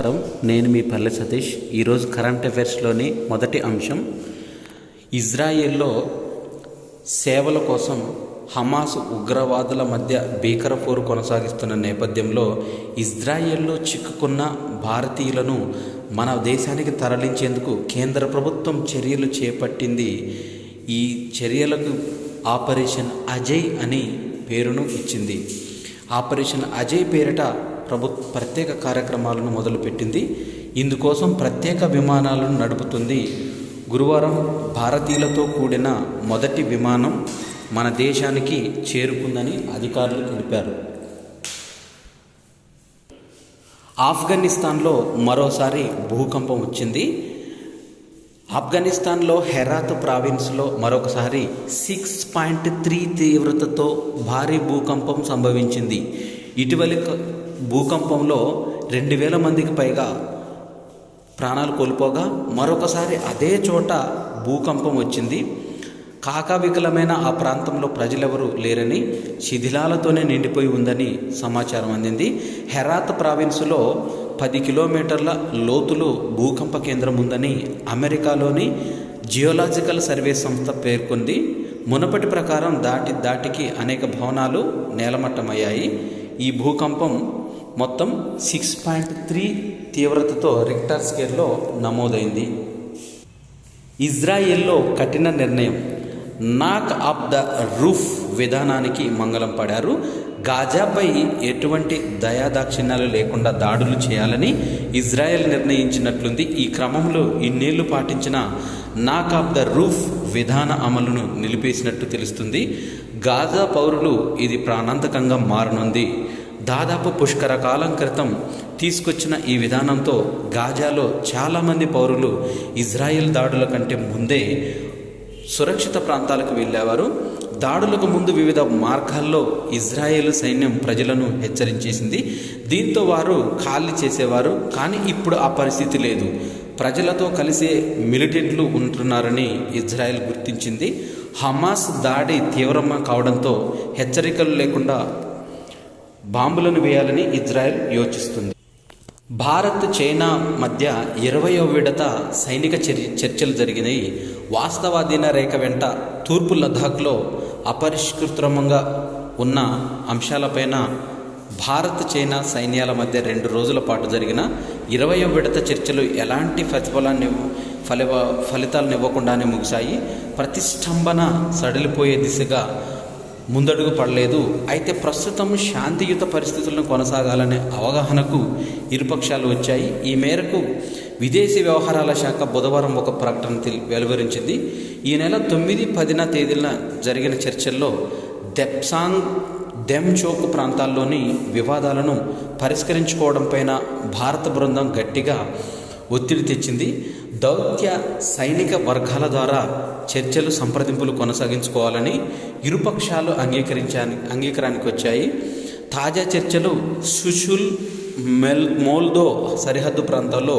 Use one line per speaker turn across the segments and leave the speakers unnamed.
నమస్కారం, నేను మీ పల్లె సతీష్. ఈరోజు కరెంట్ అఫైర్స్లోని మొదటి అంశం, ఇజ్రాయెల్లో సేవల కోసం హమాస్ ఉగ్రవాదుల మధ్య భీకర పోరు కొనసాగిస్తున్న నేపథ్యంలో ఇజ్రాయెల్లో చిక్కుకున్న భారతీయులను మన దేశానికి తరలించేందుకు కేంద్ర ప్రభుత్వం చర్యలు చేపట్టింది. ఈ చర్యలకు ఆపరేషన్ అజయ్ అని పేరును ఇచ్చింది. ఆపరేషన్ అజయ్ పేరిట ప్రత్యేక కార్యక్రమాలను మొదలుపెట్టింది. ఇందుకోసం ప్రత్యేక విమానాలను నడుపుతుంది. గురువారం భారతీయులతో కూడిన మొదటి విమానం మన దేశానికి చేరుకుందని అధికారులు తెలిపారు. ఆఫ్ఘనిస్తాన్లో మరోసారి భూకంపం వచ్చింది. ఆఫ్ఘనిస్తాన్లో హెరాత్ ప్రావిన్స్లో మరొకసారి 6.3 తీవ్రతతో భారీ భూకంపం సంభవించింది. ఇటీవలి భూకంపంలో 2000 మందికి పైగా ప్రాణాలు కోల్పోగా మరొకసారి అదే చోట భూకంపం వచ్చింది. కాకావికలమైన ఆ ప్రాంతంలో ప్రజలెవరూ లేరని, శిథిలాలతోనే నిండిపోయి ఉందని సమాచారం అందింది. హెరాత్ ప్రావిన్సులో 10 కిలోమీటర్ల లోతులో భూకంప కేంద్రం ఉందని అమెరికాలోని జియోలాజికల్ సర్వే సంస్థ పేర్కొంది. మునుపటి ప్రకారం దాటికి అనేక భవనాలు నేలమట్టమయ్యాయి. ఈ భూకంపం మొత్తం 6.3 తీవ్రతతో రిక్టర్ స్కేల్లో నమోదైంది. ఇజ్రాయెల్లో కఠిన నిర్ణయం, నాక్ ఆఫ్ ద రూఫ్ విధానానికి మంగళం పడారు. గాజాపై ఎటువంటి దయాదాక్షిణ్యాలు లేకుండా దాడులు చేయాలని ఇజ్రాయెల్ నిర్ణయించినట్లుంది. ఈ క్రమంలో ఇన్నేళ్లు పాటించిన నాక్ ఆఫ్ ద రూఫ్ విధాన అమలును నిలిపేసినట్టు తెలుస్తుంది. గాజా పౌరులు ఇది ప్రాణాంతకంగా మారనుంది. దాదాపు పుష్కర కాలం క్రితం తీసుకొచ్చిన ఈ విధానంతో గాజాలో చాలామంది పౌరులు ఇజ్రాయెల్ దాడుల కంటే ముందే సురక్షిత ప్రాంతాలకు వెళ్ళేవారు. దాడులకు ముందు వివిధ మార్గాల్లో ఇజ్రాయెల్ సైన్యం ప్రజలను హెచ్చరించేసింది. దీంతో వారు ఖాళీ చేసేవారు. కానీ ఇప్పుడు ఆ పరిస్థితి లేదు. ప్రజలతో కలిసే మిలిటెంట్లు ఉంటున్నారని ఇజ్రాయెల్ గుర్తించింది. హమాస్ దాడి తీవ్రంగా కావడంతో హెచ్చరికలు లేకుండా బాంబులను వేయాలని ఇజ్రాయెల్ యోచిస్తుంది. భారత్ చైనా మధ్య 20వ విడత సైనిక చర్చలు జరిగినాయి. వాస్తవాధీన రేఖ వెంట తూర్పు లద్దాఖ్లో అపరిష్కృతంగా ఉన్న అంశాలపైన భారత్ చైనా సైన్యాల మధ్య 2 రోజుల పాటు జరిగిన 20వ విడత చర్చలు ఎలాంటి ఫలితాలను ఇవ్వకుండానే ముగిశాయి. ప్రతిష్టంభన సడలిపోయే దిశగా ముందడుగు పడలేదు. అయితే ప్రస్తుతం శాంతియుత పరిస్థితులను కొనసాగాలనే అవగాహనకు ఇరుపక్షాలు వచ్చాయి. ఈ మేరకు విదేశీ వ్యవహారాల శాఖ బుధవారం ఒక ప్రకటన వెలువరించింది. ఈ నెల 9, 10న తేదీన జరిగిన చర్చల్లో దెప్సాంగ్, దెమ్చోక్ ప్రాంతాల్లోని వివాదాలను పరిష్కరించుకోవడంపైన భారత బృందం గట్టిగా ఒత్తిడి తెచ్చింది. దౌత్య సైనిక వర్గాల ద్వారా చర్చలు, సంప్రదింపులు కొనసాగించుకోవాలని ఇరుపక్షాలు అంగీకారానికి వచ్చాయి. తాజా చర్చలు సుషుల్, మోల్దో సరిహద్దు ప్రాంతాల్లో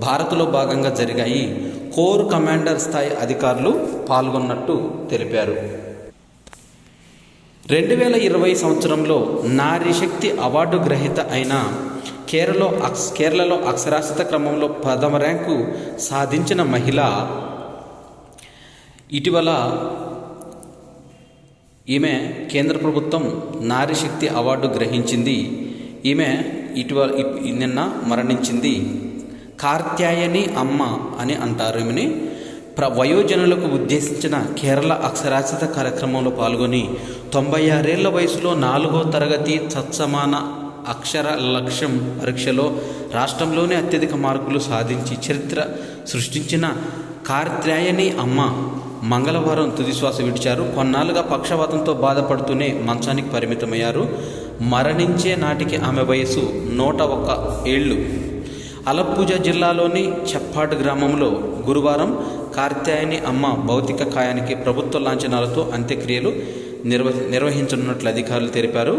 భారత్లో భాగంగా జరిగాయి. కోర్ కమాండర్ స్థాయి అధికారులు పాల్గొన్నట్టు తెలిపారు. 2020 సంవత్సరంలో నారీ శక్తి అవార్డు గ్రహీత అయిన కేరళలో అక్షరాస్యత క్రమంలో 10వ ర్యాంకు సాధించిన మహిళ ఇటీవల ఈమె కేంద్ర ప్రభుత్వం నారీ శక్తి అవార్డు గ్రహించింది. ఈమె నిన్న మరణించింది. కార్త్యాయని అమ్మ అని అంటారు ఈమెని. వయోజనులకు ఉద్దేశించిన కేరళ అక్షరాస్యత కార్యక్రమంలో పాల్గొని 96 ఏళ్ల వయసులో 4వ తరగతి తత్సమాన అక్షర లక్ష్యం పరీక్షలో రాష్ట్రంలోనే అత్యధిక మార్కులు సాధించి చరిత్ర సృష్టించిన కార్త్యాయని అమ్మ మంగళవారం తుదిశ్వాస విడిచారు. కొన్నాళ్ళుగా పక్షవాతంతో బాధపడుతూనే మంచానికి పరిమితమయ్యారు. మరణించే నాటికి ఆమె వయసు 101 ఏళ్ళు. అలప్పుజ జిల్లాలోని చెప్పాడ్ గ్రామంలో గురువారం కార్త్యాయని అమ్మ భౌతిక కాయానికి ప్రభుత్వ లాంఛనాలతో అంత్యక్రియలు నిర్వహించనున్నట్లు అధికారులు తెలిపారు.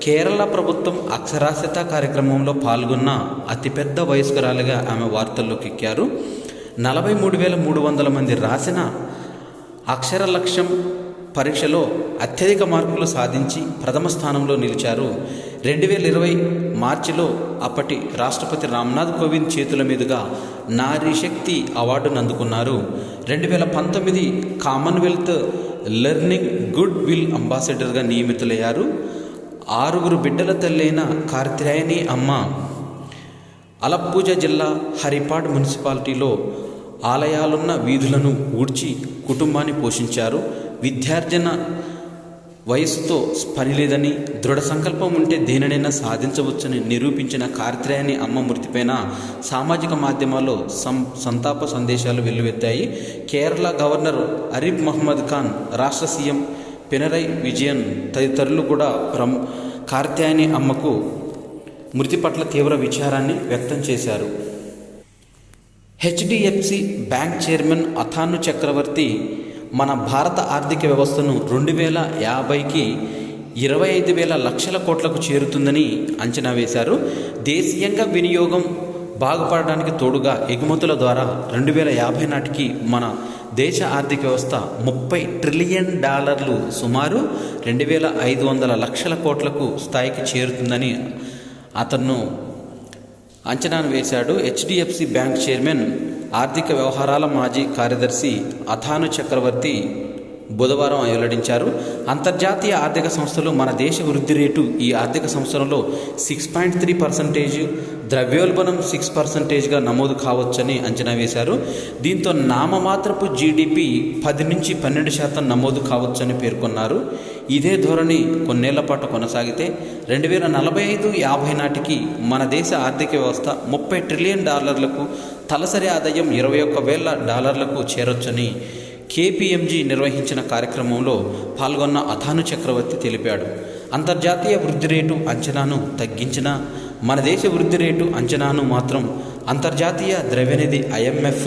కేరళ ప్రభుత్వం అక్షరాస్యత కార్యక్రమంలో పాల్గొన్న అతిపెద్ద వయస్కురాలిగా ఆమె వార్తల్లోకి ఎక్కారు. 43,300 మంది రాసిన అక్షర లక్ష్యం పరీక్షలో అత్యధిక మార్కులు సాధించి ప్రథమ స్థానంలో నిలిచారు. 2020 మార్చిలో అప్పటి రాష్ట్రపతి రామ్నాథ్ కోవింద్ చేతుల మీదుగా నారీ శక్తి అవార్డును అందుకున్నారు. 2019 కామన్వెల్త్ లెర్నింగ్ గుడ్ విల్ అంబాసిడర్గా నియమితులయ్యారు. 6 బిడ్డల తల్లైన కార్త్యాయని అమ్మ అలప్పూజ జిల్లా హరిపాడ్ మున్సిపాలిటీలో ఆలయాలున్న వీధులను ఊడ్చి కుటుంబాన్ని పోషించారు. విద్యార్జన వయసుతో పని లేదని, దృఢ సంకల్పం ఉంటే దేనినైనా సాధించవచ్చని నిరూపించిన కార్త్యాయని అమ్మ మృతిపైన సామాజిక మాధ్యమాల్లో సంతాప సందేశాలు వెల్లువెత్తాయి. కేరళ గవర్నర్ అరీఫ్ మహమ్మద్ ఖాన్, రాష్ట్ర సీఎం పినరై విజయన్ తదితరులు కూడా కార్త్యాయని అమ్మకు మృతి పట్ల తీవ్ర విచారాన్ని వ్యక్తం చేశారు. హెచ్డిఎఫ్సి బ్యాంక్ చైర్మన్ అథాను చక్రవర్తి మన భారత ఆర్థిక వ్యవస్థను 2050కి 25,000 లక్షల కోట్లకు చేరుతుందని అంచనా వేశారు. దేశీయంగా వినియోగం బాగుపడడానికి తోడుగా ఎగుమతుల ద్వారా 2050 నాటికి మన దేశ ఆర్థిక వ్యవస్థ $30 ట్రిలియన్, సుమారు 2,500 లక్షల కోట్లకు స్థాయికి చేరుతుందని అతను అంచనాను వేశాడు. హెచ్డిఎఫ్సి బ్యాంక్ చైర్మన్, ఆర్థిక వ్యవహారాల మాజీ కార్యదర్శి అథాను చక్రవర్తి బుధవారం వెల్లడించారు. అంతర్జాతీయ ఆర్థిక సంస్థలు మన దేశ వృద్ధి రేటు ఈ ఆర్థిక సంవత్సరంలో 6.3%, ద్రవ్యోల్బణం 6%గా నమోదు కావచ్చని అంచనా వేశారు. దీంతో నామమాత్రపు జీడిపి 10 నుంచి 12% నమోదు కావచ్చని పేర్కొన్నారు. ఇదే ధోరణి కొన్నేళ్ల పాటు కొనసాగితే 2045-50 నాటికి మన దేశ ఆర్థిక వ్యవస్థ $30 ట్రిలియన్, తలసరి ఆదాయం $21,000 చేరొచ్చని కేపీఎంజీ నిర్వహించిన కార్యక్రమంలో పాల్గొన్న అథాను చక్రవర్తి తెలిపాడు. అంతర్జాతీయ వృద్ధి రేటు అంచనాను తగ్గించిన మన దేశ వృద్ధి రేటు అంచనాను మాత్రం అంతర్జాతీయ ద్రవ్యనిధి IMF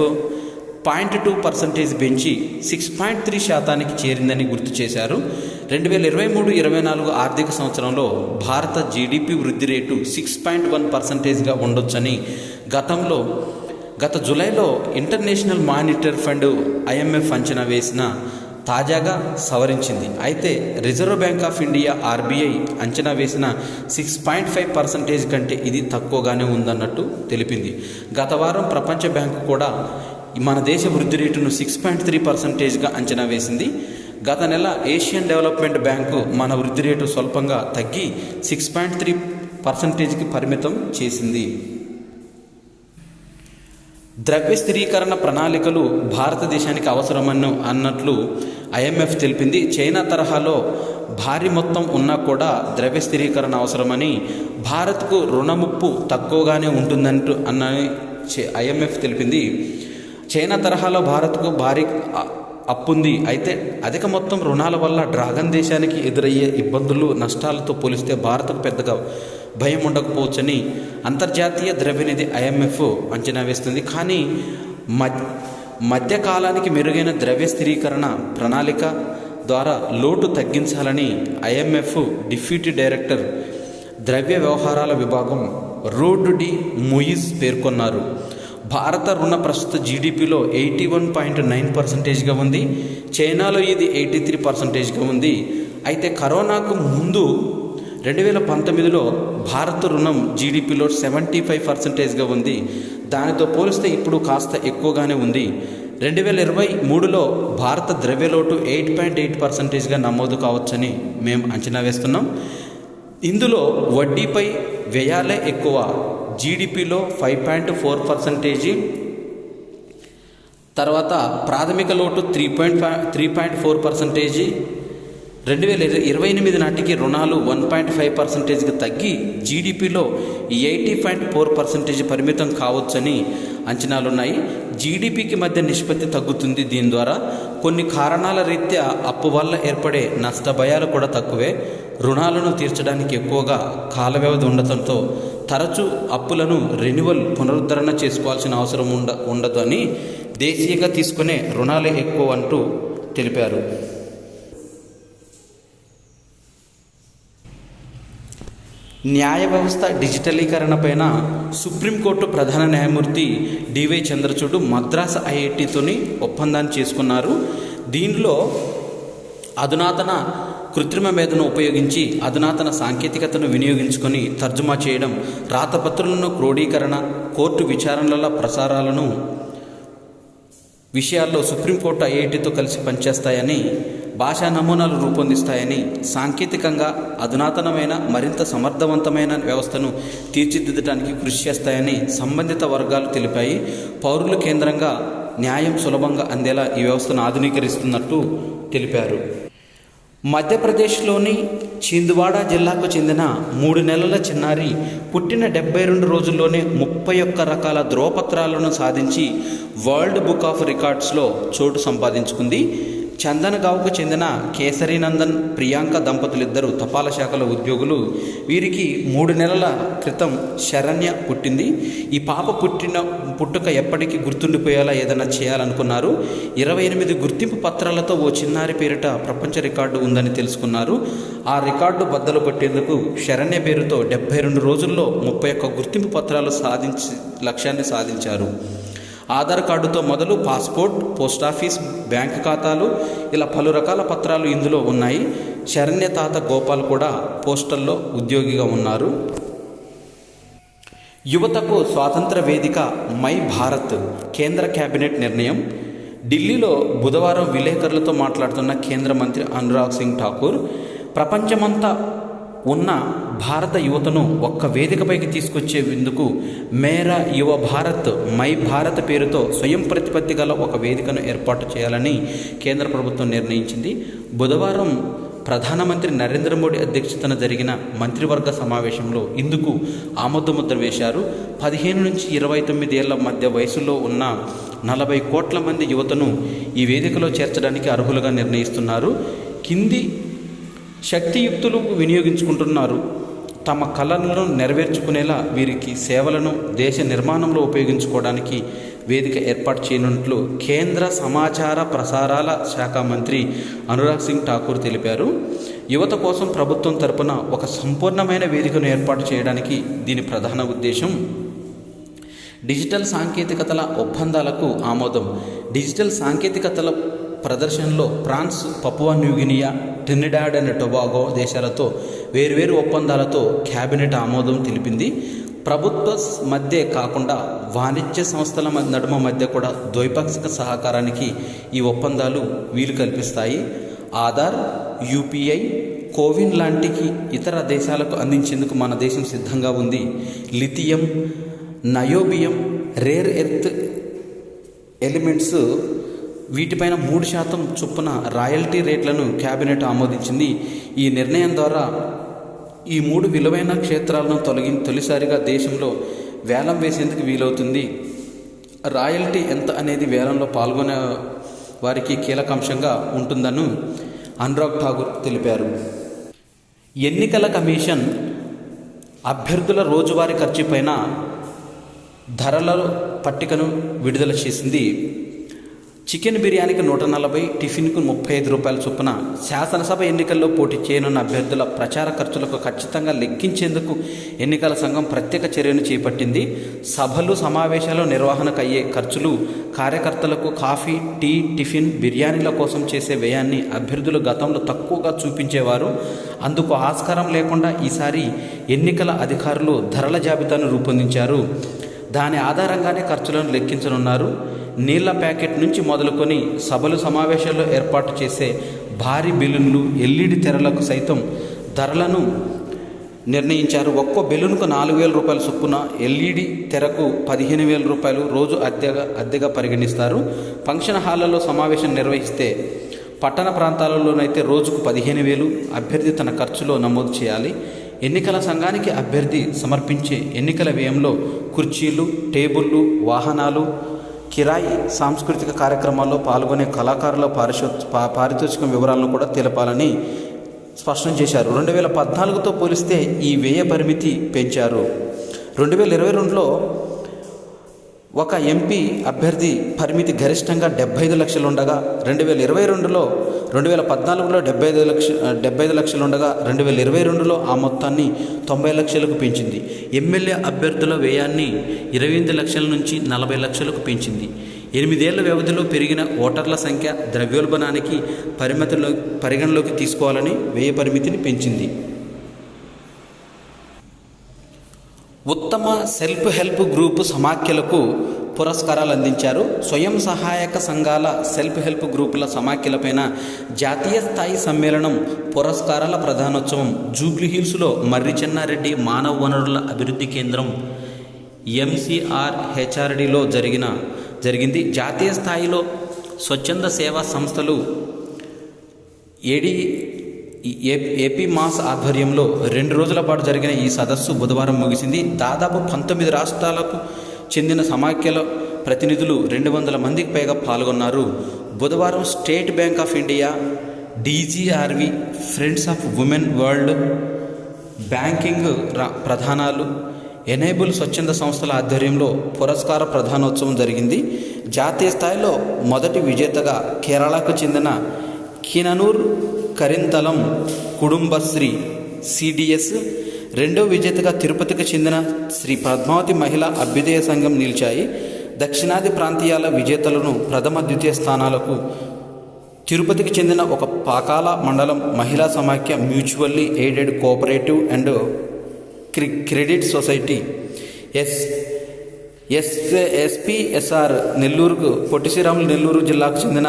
0.2% పెంచి 6.3% చేరిందని గుర్తు చేశారు. 2023-24 ఆర్థిక సంవత్సరంలో భారత జీడిపి వృద్ధి రేటు 6.1%గా ఉండొచ్చని గత జూలైలో ఇంటర్నేషనల్ మానిటరీ ఫండ్ IMF అంచనా వేసిన తాజాగా సవరించింది. అయితే reserve bank of India RBI అంచనా వేసిన 6.5% కంటే ఇది తక్కువగానే ఉందన్నట్టు తెలిపింది. గత వారం ప్రపంచ బ్యాంకు కూడా మన దేశ వృద్ధి రేటును 6.3%గా అంచనా వేసింది. గత నెల ఏషియన్ డెవలప్మెంట్ బ్యాంకు మన వృద్ధి రేటు స్వల్పంగా తగ్గి 6.3%కి పరిమితం చేసింది. ద్రవ్య స్థిరీకరణ ప్రణాళికలు భారతదేశానికి అన్నట్లు IMF తెలిపింది. చైనా తరహాలో భారీ మొత్తం ఉన్నా కూడా ద్రవ్య స్థిరీకరణ అవసరమని, భారత్కు రుణముప్పు తక్కువగానే ఉంటుందంటూ IMF తెలిపింది. చైనా తరహాలో భారత్కు భారీ అప్పుంది. అయితే అధిక మొత్తం రుణాల వల్ల డ్రాగన్ దేశానికి ఎదురయ్యే ఇబ్బందులు, నష్టాలతో పోలిస్తే భారత్కు పెద్దగా భయం ఉండకపోవచ్చని అంతర్జాతీయ ద్రవ్యనిధి IMF అంచనా వేస్తుంది. కానీ మధ్యకాలానికి మెరుగైన ద్రవ్య స్థిరీకరణ ప్రణాళిక ద్వారా లోటు తగ్గించాలని IMF డిప్యూటీ డైరెక్టర్ ద్రవ్య వ్యవహారాల విభాగం రోడ్ డి ముయిజ్ పేర్కొన్నారు. భారత రుణ ప్రస్తుత జీడిపిలో 81.9%గా ఉంది. చైనాలో ఇది 83%గా ఉంది. అయితే కరోనాకు ముందు 2019లో భారత రుణం జీడిపిలో 75%గా ఉంది. దానితో పోలిస్తే ఇప్పుడు కాస్త ఎక్కువగానే ఉంది. 2023లో భారత ద్రవ్యలోటు 8.8%గా నమోదు కావచ్చని మేము అంచనా వేస్తున్నాం. ఇందులో వడ్డీపై వ్యయాలే ఎక్కువ. జీడిపిలో 5.4%, తర్వాత ప్రాథమిక లోటు 3.4%. 2028 నాటికి రుణాలు 1.5%కి తగ్గి జీడిపిలో 80.4% పరిమితం కావచ్చని అంచనాలున్నాయి. జీడిపికి మధ్య నిష్పత్తి తగ్గుతుంది. దీని ద్వారా కొన్ని కారణాల రీత్యా అప్పు వల్ల ఏర్పడే నష్ట భయాలు కూడా తక్కువే. రుణాలను తీర్చడానికి ఎక్కువగా కాల వ్యవధి ఉండటంతో తరచూ అప్పులను పునరుద్ధరణ చేసుకోవాల్సిన అవసరం ఉండదు అని దేశీయంగా తీసుకునే రుణాలే ఎక్కువ అంటూ తెలిపారు. న్యాయ వ్యవస్థ డిజిటలీకరణపైన సుప్రీంకోర్టు ప్రధాన న్యాయమూర్తి డివై చంద్రచూడ్ మద్రాస్ ఐఐటితోని ఒప్పందాన్ని చేసుకున్నారు. దీనిలో అధునాతన కృత్రిమ మేధను ఉపయోగించి అధునాతన సాంకేతికతను వినియోగించుకొని తర్జుమా చేయడం, రాతపత్రులను క్రోడీకరణ, కోర్టు విచారణల ప్రసారాలను విషయాల్లో సుప్రీంకోర్టు ఐఐటితో కలిసి పనిచేస్తాయని, భాషా నమూనాలు రూపొందిస్తాయని, సాంకేతికంగా అధునాతనమైన మరింత సమర్థవంతమైన వ్యవస్థను తీర్చిదిద్దడానికి కృషి చేస్తాయని సంబంధిత వర్గాలు తెలిపాయి. పౌరుల కేంద్రంగా న్యాయం సులభంగా అందేలా ఈ వ్యవస్థను ఆధునీకరిస్తున్నట్టు తెలిపారు. మధ్యప్రదేశ్లోని చింద్వాడా జిల్లాకు చెందిన 3 నెలల చిన్నారి పుట్టిన 72 రోజుల్లోనే 31 రకాల ధ్రువపత్రాలను సాధించి వరల్డ్ బుక్ ఆఫ్ రికార్డ్స్లో చోటు సంపాదించుకుంది. చందన్గావ్కు చెందిన కేసరీనందన్, ప్రియాంక దంపతులిద్దరూ తపాలా శాఖలో ఉద్యోగులు. వీరికి 3 నెలల క్రితం శరణ్య పుట్టింది. ఈ పాప పుట్టుక ఎప్పటికీ గుర్తుండిపోయేలా ఏదైనా చేయాలనుకున్నారు. 28 గుర్తింపు పత్రాలతో ఓ చిన్నారి పేరిట ప్రపంచ రికార్డు ఉందని తెలుసుకున్నారు. ఆ రికార్డు బద్దలు కొట్టేందుకు శరణ్య పేరుతో 72 రోజుల్లో 31 గుర్తింపు పత్రాలు లక్ష్యాన్ని సాధించారు. ఆధార్ కార్డుతో మొదలు పాస్పోర్ట్, పోస్టాఫీస్, బ్యాంక్ ఖాతాలు, ఇలా పలు రకాల పత్రాలు ఇందులో ఉన్నాయి. శరణ్య తాత గోపాల్ కూడా పోస్టల్లో ఉద్యోగిగా ఉన్నారు. యువతకు స్వాతంత్ర వేదిక మై భారత్ కేంద్ర కేబినెట్ నిర్ణయం. ఢిల్లీలో బుధవారం విలేకరులతో మాట్లాడుతున్న కేంద్ర మంత్రి అనురాగ్ సింగ్ ఠాకూర్, ప్రపంచమంతా ఉన్న భారత యువతను ఒక్క వేదికపైకి తీసుకొచ్చేందుకు మేరా యువ భారత్ మై భారత్ పేరుతో స్వయం ప్రతిపత్తి గల ఒక వేదికను ఏర్పాటు చేయాలని కేంద్ర ప్రభుత్వం నిర్ణయించింది. బుధవారం ప్రధానమంత్రి నరేంద్ర మోడీ అధ్యక్షతన జరిగిన మంత్రివర్గ సమావేశంలో ఇందుకు ఆమోదముద్ర వేశారు. 15 నుంచి 29 ఏళ్ల మధ్య వయసులో ఉన్న 40 కోట్ల మంది యువతను ఈ వేదికలో చేర్చడానికి అర్హులుగా నిర్ణయిస్తున్నారు. కింది శక్తియుక్తులు వినియోగించుకుంటున్నారు. తమ కళలను నెరవేర్చుకునేలా వీరికి సేవలను దేశ నిర్మాణంలో ఉపయోగించుకోవడానికి వేదిక ఏర్పాటు చేయనున్నట్లు కేంద్ర సమాచార ప్రసారాల శాఖ మంత్రి అనురాగ్ సింగ్ ఠాకూర్ తెలిపారు. యువత కోసం ప్రభుత్వం తరపున ఒక సంపూర్ణమైన వేదికను ఏర్పాటు చేయడానికి దీని ప్రధాన ఉద్దేశం. డిజిటల్ సాంకేతికతల ఒప్పందాలకు ఆమోదం. డిజిటల్ సాంకేతికతల ప్రదర్శనలో France, Papua New Guinea, Trinidad and Tobago దేశాలతో వేర్వేరు ఒప్పందాలతో కేబినెట్ ఆమోదం తెలిపింది. ప్రభుత్వ మధ్య కాకుండా వాణిజ్య సంస్థల నడుమ మధ్య కూడా ద్వైపాక్షిక సహకారానికి ఈ ఒప్పందాలు వీలు కల్పిస్తాయి. ఆధార్, యూపీఐ, కోవిన్ లాంటి ఇతర దేశాలకు అందించేందుకు మన దేశం సిద్ధంగా ఉంది. లిథియం, నయోబియం, రేర్ ఎర్త్ ఎలిమెంట్స్ వీటిపైన 3% చొప్పున రాయల్టీ రేట్లను కేబినెట్ ఆమోదించింది. ఈ నిర్ణయం ద్వారా ఈ 3 విలువైన క్షేత్రాలను తొలిసారిగా దేశంలో వేలం వేసేందుకు వీలవుతుంది. రాయల్టీ ఎంత అనేది వేలంలో పాల్గొనే వారికి కీలకాంశంగా ఉంటుందని అనురాగ్ ఠాకూర్ తెలిపారు. ఎన్నికల కమిషన్ అభ్యర్థుల రోజువారీ ఖర్చుపైన ధరల పట్టికను విడుదల చేసింది. చికెన్ బిర్యానీకి 140, టిఫిన్కు 35 రూపాయల చొప్పున శాసనసభ ఎన్నికల్లో పోటీ చేయనున్న అభ్యర్థుల ప్రచార ఖర్చులకు ఖచ్చితంగా లెక్కించేందుకు ఎన్నికల సంఘం ప్రత్యేక చర్యను చేపట్టింది. సభలు, సమావేశాలు నిర్వహణకు అయ్యే ఖర్చులు, కార్యకర్తలకు కాఫీ, టీ, టిఫిన్, బిర్యానీల కోసం చేసే వ్యయాన్ని అభ్యర్థులు గతంలో తక్కువగా చూపించేవారు. అందుకు ఆస్కారం లేకుండా ఈసారి ఎన్నికల అధికారులు ధరల జాబితాను రూపొందించారు. దాని ఆధారంగానే ఖర్చులను లెక్కించనున్నారు. నీళ్ల ప్యాకెట్ నుంచి మొదలుకొని సభలు, సమావేశాల్లో ఏర్పాటు చేసే భారీ బెలూన్లు, ఎల్ఈడి తెరలకు సైతం ధరలను నిర్ణయించారు. ఒక్కో బెలూన్కు 4,000 రూపాయల చొప్పున, ఎల్ఈడి తెరకు 15,000 రూపాయలు రోజు అద్దెగా పరిగణిస్తారు. ఫంక్షన్ హాళ్లలో సమావేశం నిర్వహిస్తే పట్టణ ప్రాంతాలలోనైతే రోజుకు 15,000 అభ్యర్థి తన ఖర్చులో నమోదు చేయాలి. ఎన్నికల సంఘానికి అభ్యర్థి సమర్పించే ఎన్నికల వ్యయంలో కుర్చీలు, టేబుళ్లు, వాహనాలు, కిరాయి, సాంస్కృతిక కార్యక్రమాల్లో పాల్గొనే కళాకారుల పారితోషికం వివరాలను కూడా తెలపాలని స్పష్టం చేశారు. 2014తో పోలిస్తే ఈ వ్యయ పరిమితి పెంచారు. 2022లో ఒక ఎంపీ అభ్యర్థి పరిమితి గరిష్టంగా 75 లక్షలు ఉండగా 2022లో 2014లో 75 లక్షలు ఉండగా 2022లో ఆ మొత్తాన్ని 90 లక్షలకు పెంచింది. ఎమ్మెల్యే అభ్యర్థుల వ్యయాన్ని 28 లక్షల నుంచి 40 లక్షలకు పెంచింది. 8 ఏళ్ల వ్యవధిలో పెరిగిన ఓటర్ల సంఖ్య ద్రవ్యోల్బణానికి పరిగణలోకి తీసుకోవాలని వ్యయ పరిమితిని పెంచింది. ఉత్తమ సెల్ఫ్ హెల్ప్ గ్రూప్ సమాఖ్యలకు పురస్కారాలు అందించారు. స్వయం సహాయక సంఘాల సెల్ఫ్ హెల్ప్ గ్రూపుల సమాఖ్యలపైన జాతీయ స్థాయి సమ్మేళనం పురస్కారాల ప్రధానోత్సవం జూబ్లీహిల్స్లో మర్రి చెన్నారెడ్డి మానవ వనరుల అభివృద్ధి కేంద్రం MCRHRDలో జరిగింది. జాతీయ స్థాయిలో స్వచ్ఛంద సేవా సంస్థలు ఏపీ మాస్ ఆధ్వర్యంలో 2 రోజుల పాటు జరిగిన ఈ సదస్సు బుధవారం ముగిసింది. దాదాపు 19 రాష్ట్రాలకు చెందిన సమాఖ్యల ప్రతినిధులు 200 మందికి పైగా పాల్గొన్నారు. బుధవారం State Bank of India, DGRV, Friends of Women World Banking ప్రధానాలు, ఎనేబుల్ స్వచ్ఛంద సంస్థల ఆధ్వర్యంలో పురస్కార ప్రధానోత్సవం జరిగింది. జాతీయ స్థాయిలో మొదటి విజేతగా కేరళకు చెందిన కిననూర్ కరింతలం కుటుంబశ్రీ CDS, రెండో విజేతగా తిరుపతికి చెందిన శ్రీ పద్మావతి మహిళా అభ్యుదయ సంఘం నిలిచాయి. దక్షిణాది ప్రాంతీయాల విజేతలను ప్రథమ ద్వితీయ స్థానాలకు తిరుపతికి చెందిన ఒక పాకాల మండలం మహిళా సమాఖ్య, mutually aided cooperative and credit society SPSR నెల్లూరుకు, పొట్టి శ్రీరాములు నెల్లూరు జిల్లాకు చెందిన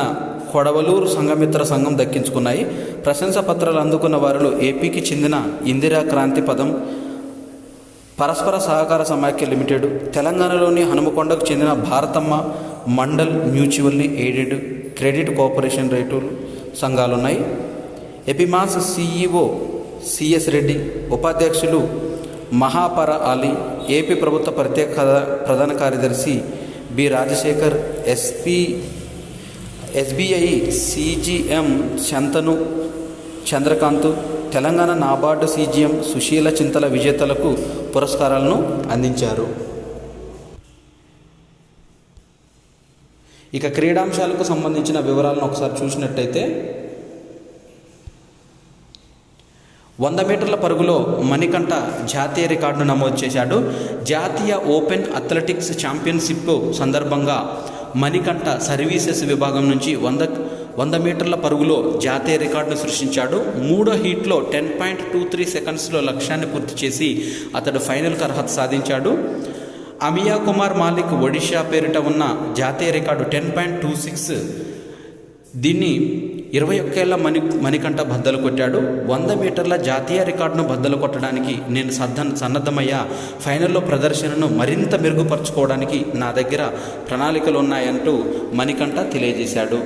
కొడవలూరు సంఘమిత్ర సంఘం దక్కించుకున్నాయి. ప్రశంసా పత్రాలు అందుకున్న వారిలో ఏపీకి చెందిన ఇందిరా క్రాంతి పదం పరస్పర సహకార సమాఖ్య లిమిటెడ్, తెలంగాణలోని హనుమకొండకు చెందిన Bharathamma Mandal mutually aided credit cooperation రేటులు సంఘాలున్నాయి. ఎపిమాస్ CEO CS రెడ్డి, ఉపాధ్యక్షులు మహాపర అలీ, ఏపీ ప్రభుత్వ ప్రత్యేక ప్రధాన కార్యదర్శి B Rajasekhar, SBI CGM Shantanu Chandrakant, Telangana NABARD CGM Sushila Chintala విజేతలకు పురస్కారాలను అందించారు. ఇక క్రీడాంశాలకు సంబంధించిన వివరాలను ఒకసారి చూసినట్టయితే 100 మీటర్ల పరుగులో మణికంఠ జాతీయ రికార్డును నమోదు చేశాడు. జాతీయ ఓపెన్ అథ్లెటిక్స్ ఛాంపియన్షిప్ సందర్భంగా మణికంఠ సర్వీసెస్ విభాగం నుంచి 100 మీటర్ల పరుగులో జాతీయ రికార్డును సృష్టించాడు. 3వ హీట్లో 10.23 సెకండ్స్లో లక్ష్యాన్ని పూర్తి చేసి అతడు ఫైనల్కు అర్హత సాధించాడు. అమియా కుమార్ మాలిక్ ఒడిషా పేరిట ఉన్న జాతీయ రికార్డు 10.26, దీన్ని 21 ఏళ్ల మణికంఠ బద్దలు కొట్టాడు. 100 మీటర్ల జాతీయ రికార్డును బద్దలు కొట్టడానికి నేను సన్నద్ధమయ్యా. ఫైనల్లో ప్రదర్శనను మరింత మెరుగుపరచుకోవడానికి నా దగ్గర ప్రణాళికలు ఉన్నాయంటూ మణికంఠ తెలియజేశాడు.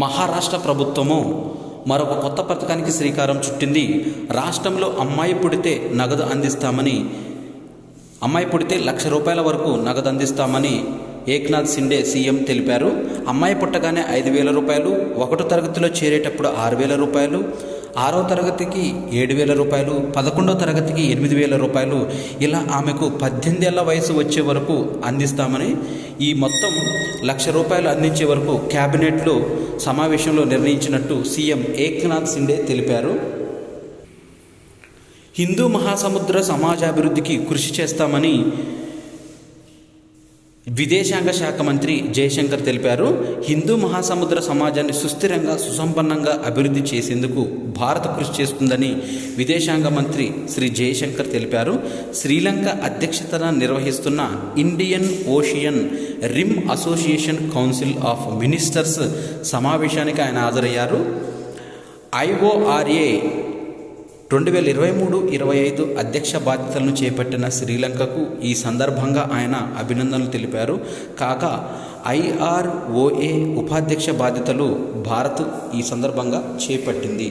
మహారాష్ట్ర ప్రభుత్వము మరొక కొత్త పథకానికి శ్రీకారం చుట్టింది. రాష్ట్రంలో అమ్మాయి పుడితే ₹1,00,000 వరకు నగదు అందిస్తామని ఏక్నాథ్ షిండే సీఎం తెలిపారు. అమ్మాయి పుట్టగానే ₹5,000, 1వ తరగతిలో చేరేటప్పుడు ₹6,000, 6వ తరగతికి ₹7,000, 11వ తరగతికి ₹8,000, ఇలా ఆమెకు 18 ఏళ్ల వయసు వచ్చే వరకు అందిస్తామని, ఈ మొత్తం ₹1,00,000 అందించే వరకు క్యాబినెట్లో సమావేశంలో నిర్ణయించినట్టు సీఎం ఏక్నాథ్ షిండే తెలిపారు. హిందూ మహాసముద్ర సమాజాభివృద్ధికి కృషి చేస్తామని విదేశాంగ శాఖ మంత్రి జయశంకర్ తెలిపారు. హిందూ మహాసముద్ర సమాజాన్ని సుస్థిరంగా, సుసంపన్నంగా అభివృద్ధి చేసేందుకు భారత్ కృషి చేస్తుందని విదేశాంగ మంత్రి శ్రీ జయశంకర్ తెలిపారు. శ్రీలంక అధ్యక్షతన నిర్వహిస్తున్న Indian ocean rim association council of ministers సమావేశానికి ఆయన హాజరయ్యారు. IORA 2023-25 అధ్యక్ష బాధ్యతలను చేపట్టిన శ్రీలంకకు ఈ సందర్భంగా ఆయన అభినందనలు తెలిపారు. కాగా IROA ఉపాధ్యక్ష బాధ్యతలు భారత్ ఈ సందర్భంగా చేపట్టింది.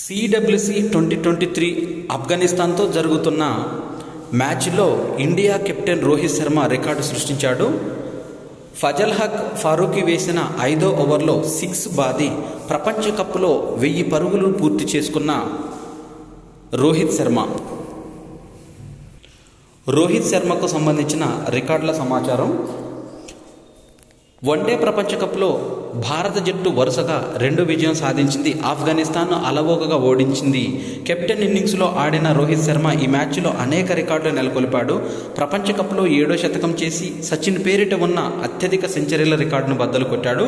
CWC 2023 ఆఫ్ఘనిస్తాన్తో జరుగుతున్న మ్యాచ్లో India captain Rohit Sharma record సృష్టించాడు. ఫజల్ హక్ ఫారూఖీ వేసిన 5వ ఓవర్లో 6 బాది ప్రపంచ కప్లో 1000 పరుగులు పూర్తి చేసుకున్న రోహిత్ శర్మకు సంబంధించిన రికార్డుల సమాచారం. వన్డే ప్రపంచ కప్లో భారత జట్టు వరుసగా 2 విజయం సాధించింది. ఆఫ్ఘనిస్తాన్ను అలవోకగా ఓడించింది. కెప్టెన్ ఇన్నింగ్స్లో ఆడిన రోహిత్ శర్మ ఈ మ్యాచ్లో అనేక రికార్డులు నెలకొల్పాడు. ప్రపంచ కప్లో 7వ శతకం చేసి సచిన్ పేరిట ఉన్న అత్యధిక సెంచరీల రికార్డును బద్దలు కొట్టాడు.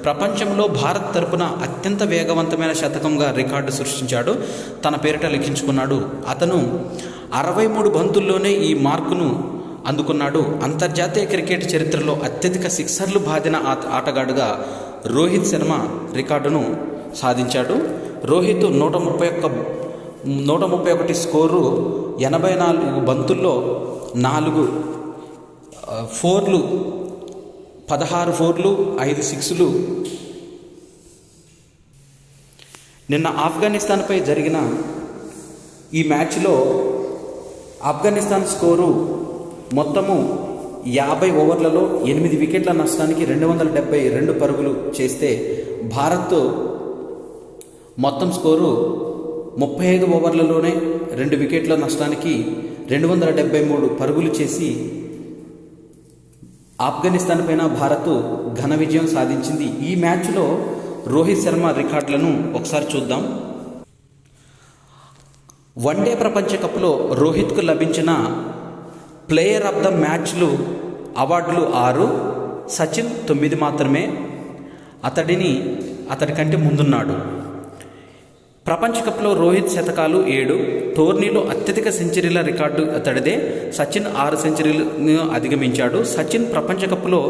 ప్రపంచంలో భారత్ తరపున అత్యంత వేగవంతమైన శతకంగా రికార్డు సృష్టించాడు. తన పేరిట లిఖించుకున్నాడు. అతను 63 బంతుల్లోనే ఈ మార్కును అందుకున్నాడు. అంతర్జాతీయ క్రికెట్ చరిత్రలో అత్యధిక సిక్సర్లు బాదిన ఆటగాడుగా రోహిత్ శర్మ రికార్డును సాధించాడు. రోహిత్ 131 స్కోరు, 84 బంతుల్లో 4 ఫోర్లు, 16 ఫోర్లు, 5 సిక్స్లు. నిన్న ఆఫ్ఘనిస్తాన్పై జరిగిన ఈ మ్యాచ్లో ఆఫ్ఘనిస్తాన్ స్కోరు మొత్తము 50 ఓవర్లలో 8 వికెట్ల నష్టానికి 272 పరుగులు చేస్తే, భారత్ మొత్తం స్కోరు 35 ఓవర్లలోనే 2 వికెట్ల నష్టానికి 273 పరుగులు చేసి ఆఫ్ఘనిస్తాన్ పైన భారత్ ఘన విజయం సాధించింది. ఈ మ్యాచ్లో రోహిత్ శర్మ రికార్డులను ఒకసారి చూద్దాం. వన్డే ప్రపంచ కప్లో రోహిత్కు లభించిన ప్లేయర్ ఆఫ్ ద మ్యాచ్లు అవార్డులు 6, సచిన్ 9 మాత్రమే. అతడి కంటే ముందున్నాడు. ప్రపంచ కప్లో రోహిత్ శతకాలు 7, టోర్నీలో అత్యధిక సెంచరీల రికార్డు అతడిదే. సచిన్ 6 సెంచరీలను అధిగమించాడు. సచిన్ ప్రపంచ కప్లో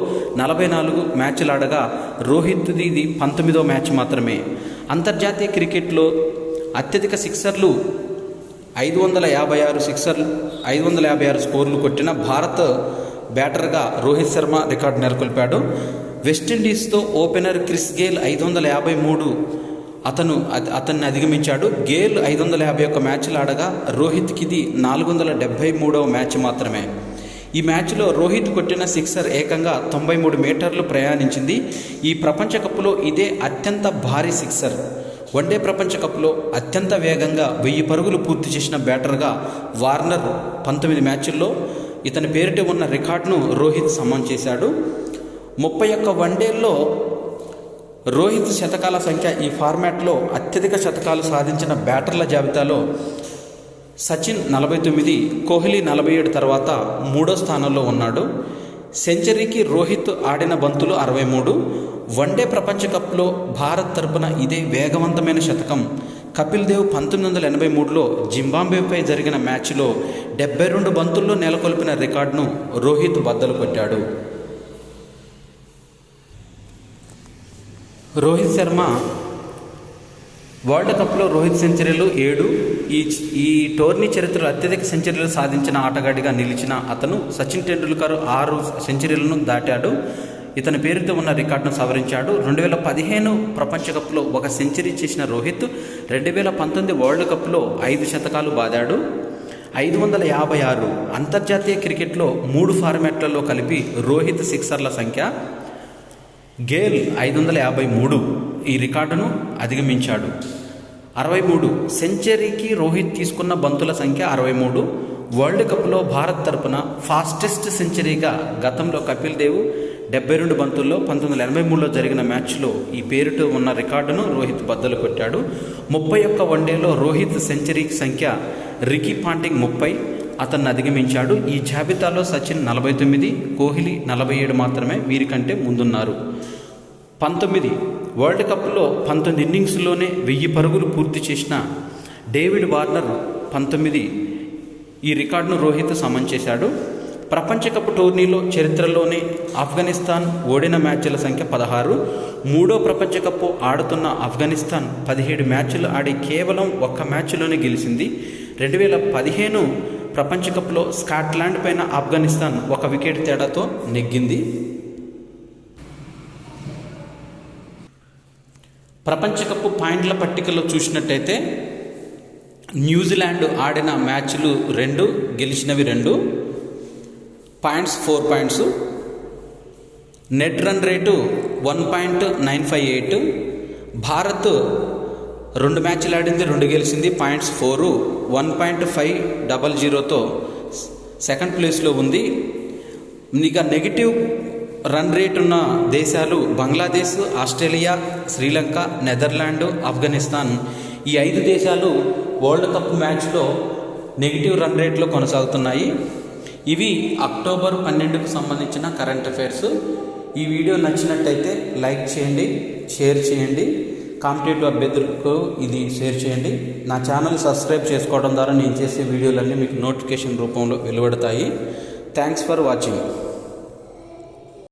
44 మ్యాచ్లు ఆడగా రోహిత్ది ఇది 19వ మ్యాచ్ మాత్రమే. అంతర్జాతీయ క్రికెట్లో అత్యధిక సిక్సర్లు 556 స్కోర్లు కొట్టిన భారత బ్యాటర్గా రోహిత్ శర్మ రికార్డు నెలకొల్పాడు. వెస్టిండీస్తో ఓపెనర్ క్రిస్ గేల్ 553 అతన్ని అధిగమించాడు. గేల్ 551 మ్యాచ్లు ఆడగా రోహిత్కి ఇది 473వ మ్యాచ్ మాత్రమే. ఈ మ్యాచ్లో రోహిత్ కొట్టిన సిక్సర్ ఏకంగా 93 మీటర్లు ప్రయాణించింది. ఈ ప్రపంచ కప్లో ఇదే అత్యంత భారీ సిక్సర్. వన్డే ప్రపంచ కప్లో అత్యంత వేగంగా 1000 పరుగులు పూర్తి చేసిన బ్యాటర్గా వార్నర్ 19 మ్యాచ్ల్లో ఇతని పేరిట ఉన్న రికార్డును రోహిత్ సమం చేశాడు. 31 వన్డేల్లో రోహిత్ శతకాల సంఖ్య. ఈ ఫార్మాట్లో అత్యధిక శతకాలు సాధించిన బ్యాటర్ల జాబితాలో సచిన్ 49, కోహ్లీ 47 తర్వాత 3వ స్థానంలో ఉన్నాడు. సెంచరీకి రోహిత్ ఆడిన బంతులు 63. వన్డే ప్రపంచ కప్లో భారత్ తరపున ఇదే వేగవంతమైన శతకం. కపిల్ దేవ్ 1983లో జింబాబ్వేపై జరిగిన మ్యాచ్లో 72 బంతుల్లో నెలకొల్పిన రికార్డును రోహిత్ బద్దలు కొట్టాడు. రోహిత్ శర్మ వరల్డ్ కప్లో రోహిత్ సెంచరీలు 7. ఈ టోర్నీ చరిత్రలో అత్యధిక సెంచరీలు సాధించిన ఆటగాడిగా నిలిచిన అతను సచిన్ టెండూల్కర్ 6 సెంచరీలను దాటాడు. ఇతని పేరుతో ఉన్న రికార్డును సవరించాడు. 2015 ప్రపంచ కప్లో 1 సెంచరీ చేసిన రోహిత్ 2019 వరల్డ్ కప్లో 5 శతకాలు బాదాడు. 556. అంతర్జాతీయ క్రికెట్లో 3 ఫార్మాట్లలో కలిపి రోహిత్ సిక్సర్ల సంఖ్య. గేల్ 553 ఈ రికార్డును అధిగమించాడు. 63. సెంచరీకి రోహిత్ తీసుకున్న బంతుల సంఖ్య 63. వరల్డ్ కప్లో భారత్ తరపున ఫాస్టెస్ట్ సెంచరీగా గతంలో కపిల్ దేవ్ 72 బంతుల్లో 1983లో జరిగిన మ్యాచ్లో ఈ పేరుతో ఉన్న రికార్డును రోహిత్ బద్దలు కొట్టాడు. 31 వన్డేలో రోహిత్ సెంచరీ సంఖ్య. రికీ పాంటింగ్ 30 అతన్ని అధిగమించాడు. ఈ జాబితాలో సచిన్ 49, కోహ్లీ 47 మాత్రమే వీరికంటే ముందున్నారు. 19. వరల్డ్ కప్లో 19 ఇన్నింగ్స్లోనే 1000 పరుగులు పూర్తి చేసిన డేవిడ్ వార్నర్ 19 ఈ రికార్డును రోహిత్ సమం చేశాడు. ప్రపంచ కప్ టోర్నీలో చరిత్రలోనే ఆఫ్ఘనిస్తాన్ ఓడిన మ్యాచ్ల సంఖ్య 16. 3వ ప్రపంచ కప్ ఆడుతున్న ఆఫ్ఘనిస్తాన్ 17 మ్యాచ్లు ఆడి కేవలం 1 మ్యాచ్లోనే గెలిచింది. 2015 ప్రపంచ కప్లో స్కాట్లాండ్ పైన ఆఫ్ఘనిస్తాన్ 1 వికెట్ తేడాతో నెగ్గింది. ప్రపంచ కప్ పాయింట్ల పట్టికలో చూసినట్టయితే న్యూజిలాండ్ ఆడిన మ్యాచ్లు 2, గెలిచినవి 2, points 4 points. Net run rate 1.958. Bharat 2 మ్యాచ్లు ఆడింది, 2 గెలిచింది, పాయింట్స్ 4, 1.500తో సెకండ్ ప్లేస్లో ఉంది. ఇక నెగిటివ్ రన్ రేట్ ఉన్న దేశాలు బంగ్లాదేశ్, ఆస్ట్రేలియా, శ్రీలంక, నెదర్లాండ్, ఆఫ్ఘనిస్తాన్. ఈ 5 దేశాలు వరల్డ్ కప్ మ్యాచ్లో నెగిటివ్ రన్ రేట్లో కొనసాగుతున్నాయి. ఇవి అక్టోబర్ 12కు సంబంధించిన కరెంట్ అఫైర్స్. ఈ వీడియో నచ్చినట్టయితే లైక్ చేయండి, షేర్ చేయండి, కాంపిటేటివ్ అభ్యర్థులకు ఇది షేర్ చేయండి. నా ఛానల్ సబ్స్క్రైబ్ చేసుకోవడం ద్వారా నేను చేసే వీడియోలన్నీ మీకు నోటిఫికేషన్ రూపంలో వెలువడతాయి. Thanks for watching.